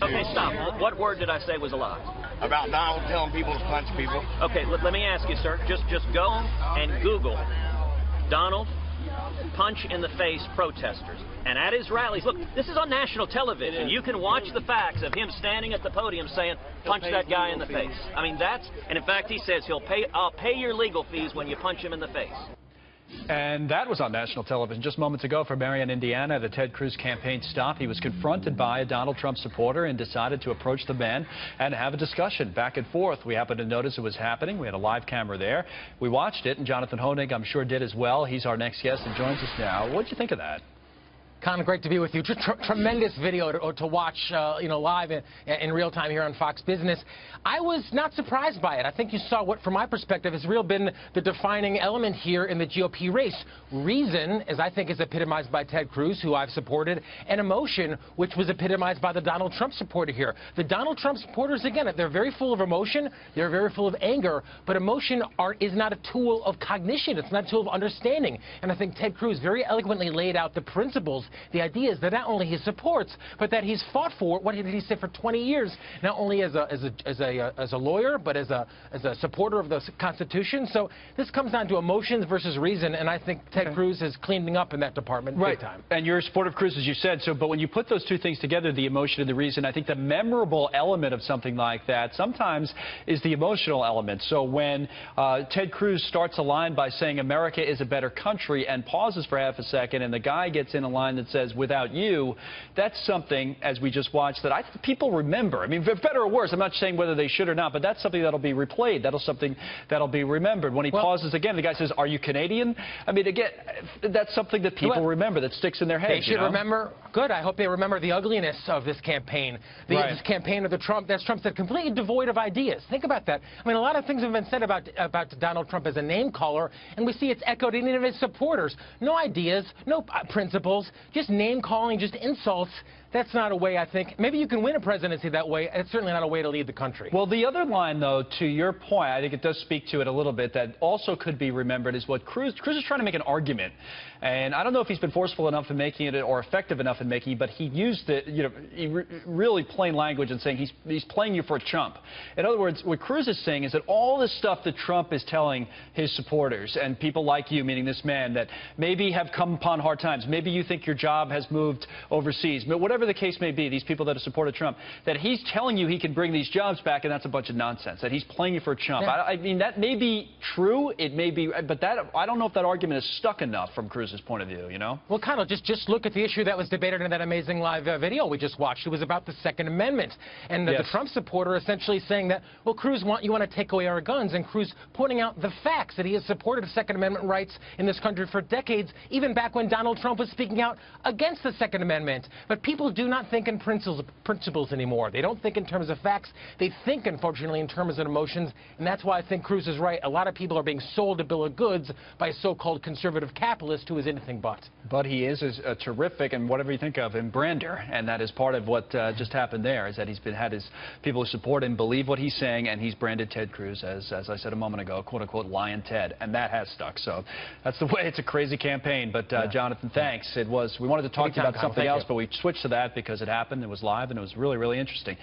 Okay, stop. What word did I say was a lie? About Donald telling people to punch people. Okay, let me ask you, sir. Just go and Google Donald punch in the face protesters. And at his rallies, look, this is on national television. You can watch the facts of him standing at the podium saying, punch that guy in the face. I mean, and in fact, he says I'll pay your legal fees when you punch him in the face. And that was on national television just moments ago for Marion, Indiana. The Ted Cruz campaign stop. He was confronted by a Donald Trump supporter and decided to approach the man and have a discussion back and forth. We happened to notice it was happening. We had a live camera there. We watched it, and Jonathan Hoenig, I'm sure, did as well. He's our next guest and joins us now. What did you think of that? Con, great to be with you. Tremendous video to watch, live in real time here on Fox Business. I was not surprised by it. I think you saw what, from my perspective, has really been the defining element here in the GOP race. Reason, as I think is epitomized by Ted Cruz, who I've supported, and emotion, which was epitomized by the Donald Trump supporter here. The Donald Trump supporters, again, they're very full of emotion, they're very full of anger, but emotion is not a tool of cognition. It's not a tool of understanding. And I think Ted Cruz very eloquently laid out the principles, the ideas that not only he supports, but that he's fought for. What did he say for 20 years? Not only as a lawyer, but as a supporter of the Constitution. So this comes down to emotions versus reason, and I think Ted Cruz is cleaning up in that department big time. And you're a supporter of Cruz, as you said. So, but when you put those two things together, the emotion and the reason, I think the memorable element of something like that sometimes is the emotional element. So when Ted Cruz starts a line by saying America is a better country and pauses for half a second, and the guy gets in a line that says without you, that's something, as we just watched, that people remember. I mean, for better or worse, I'm not saying whether they should or not, but that's something that'll be replayed. Something that'll be remembered. When he pauses again, the guy says, "Are you Canadian?" I mean, again, that's something that people remember, that sticks in their heads. They should remember. Good. I hope they remember the ugliness of this campaign. This campaign of Trump said, completely devoid of ideas. Think about that. I mean, a lot of things have been said about Donald Trump as a name caller, and we see it's echoed in any of his supporters. No ideas, no principles, just name calling, just insults. That's not a way, I think. Maybe you can win a presidency that way. It's certainly not a way to lead the country. Well, the other line, though, to your point, I think it does speak to it a little bit, that also could be remembered is what Cruz is trying to make an argument. And I don't know if he's been forceful enough in making it or effective enough in making it, but he used it, really plain language and saying he's playing you for a chump. In other words, what Cruz is saying is that all this stuff that Trump is telling his supporters and people like you, meaning this man, that maybe have come upon hard times, maybe you think your job has moved overseas, but whatever the case may be, these people that have supported Trump, that he's telling you he can bring these jobs back, and that's a bunch of nonsense, that he's playing you for a chump. Yeah. I mean, that may be true, it may be, but I don't know if that argument is stuck enough from Cruz's point of view, you know? Well, kind of, just look at the issue that was debated in that amazing live video we just watched. It was about the Second Amendment, and the Trump supporter essentially saying that, well, Cruz, you want to take away our guns, and Cruz pointing out the facts that he has supported Second Amendment rights in this country for decades, even back when Donald Trump was speaking out against the Second Amendment. But people do not think in principles anymore. They don't think in terms of facts. They think, unfortunately, in terms of emotions, and that's why I think Cruz is right. A lot of people are being sold a bill of goods by a so-called conservative capitalist who is anything but. But he is a terrific, and whatever you think of him, brander, and that is part of what just happened there, is that he's had his people who support him believe what he's saying, and he's branded Ted Cruz as I said a moment ago, quote-unquote, Lion Ted, and that has stuck. So that's the way. It's a crazy campaign, but Jonathan, thanks. We wanted to talk to you about something else, but we switched to that because it happened. It was live, and it was really, really interesting.